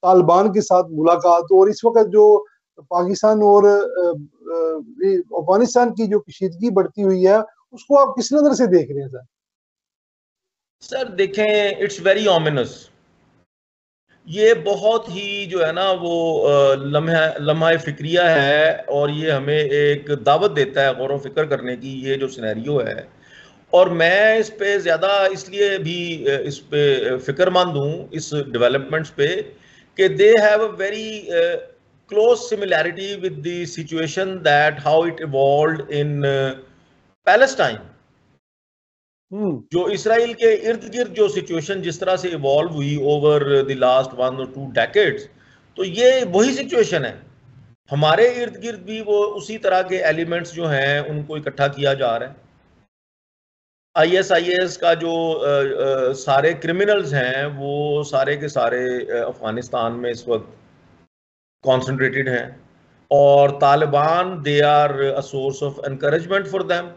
तालिबान के साथ मुलाकात, और इस वक्त जो पाकिस्तान और अफगानिस्तान की जो कशीदगी बढ़ती हुई है, उसको आप किस नजर से देख रहे हैं सर? सर देखें, इट्स वेरी ऑमिनस। ये बहुत ही जो है ना वो लम्हा फिक्रिया है, और ये हमें एक दावत देता है गौर व फिक्र करने की, ये जो सिनेरियो है। और मैं इस पे ज़्यादा इसलिए भी इस पे फिक्रमंद हूँ इस डेवलपमेंट्स पे, कि they have a very close similarity with the situation that how it evolved in Palestine. जो इसराइल के इर्द गिर्द जो सिचुएशन जिस तरह से इवॉल्व हुई over the last 1 or 2 decades, तो ये वही सिचुएशन है। हमारे इर्द गिर्द भी वो उसी तरह के एलिमेंट्स जो हैं उनको इकट्ठा किया जा रहा है। ISIS का जो सारे क्रिमिनल्स हैं वो सारे के सारे अफगानिस्तान में इस वक्त कॉन्सेंट्रेटेड हैं, और Taliban they are a source of encouragement for them.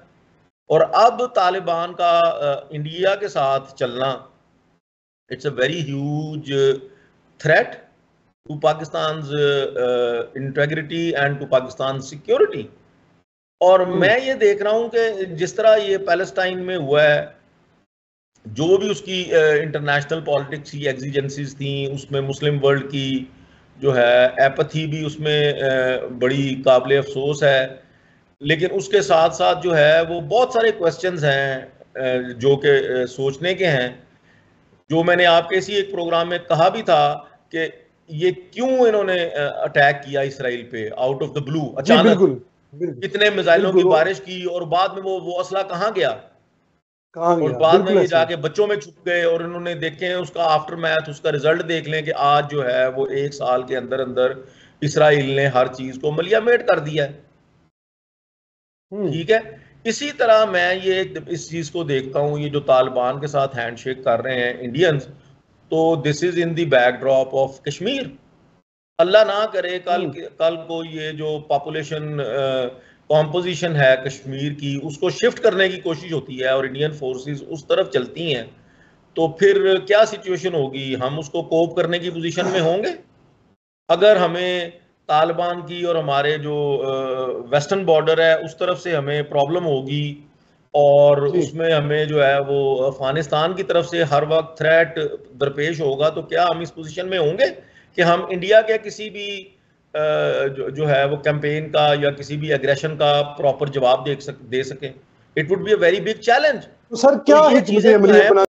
और अब तालिबान का इंडिया के साथ चलना, it's a very huge threat to Pakistan integrity and to Pakistan security. और मैं ये देख रहा हूं कि जिस तरह ये पैलेस्टाइन में हुआ है, जो भी उसकी इंटरनेशनल पॉलिटिक्स की एग्जिजेंसीज थी, उसमें मुस्लिम वर्ल्ड की जो है एपथी भी उसमें बड़ी काबिल अफसोस है। लेकिन उसके साथ साथ जो है वो बहुत सारे क्वेश्चंस हैं जो कि सोचने के हैं, जो मैंने आपके इसी एक प्रोग्राम में कहा भी था कि ये क्यों इन्होंने अटैक किया इसराइल पे आउट ऑफ द ब्लू, अचानक कितने मिसाइलों की बारिश की, और बाद में वो असला कहाँ गया, और बाद में ये जाके बच्चों में छुप गए, और इन्होंने देखे उसका आफ्टर मैथ, उसका रिजल्ट देख लें कि आज जो है वो 1 साल के अंदर अंदर इसराइल ने हर चीज को मलियामेट कर दिया है। ठीक है, इसी तरह मैं ये इस चीज को देखता हूं, ये जो तालिबान के साथ हैंडशेक कर रहे हैं इंडियंस, तो this is in the backdrop of Kashmir. अल्लाह ना करे कल को ये जो पॉपुलेशन कॉम्पोजिशन है कश्मीर की, उसको शिफ्ट करने की कोशिश होती है और इंडियन फोर्सेस उस तरफ चलती हैं, तो फिर क्या सिचुएशन होगी? हम उसको कोप करने की पोजीशन में होंगे? अगर हमें तालिबान की और हमारे जो वेस्टर्न बॉर्डर है उस तरफ से हमें प्रॉब्लम होगी, और उसमें हमें जो है वो अफगानिस्तान की तरफ से हर वक्त थ्रेट दरपेश होगा, तो क्या हम इस पोजीशन में होंगे कि हम इंडिया के किसी भी जो है वो कैंपेन का या किसी भी एग्रेशन का प्रॉपर जवाब दे सकें? It would be a very big challenge. तो सर क्या हिकमत अमली अपना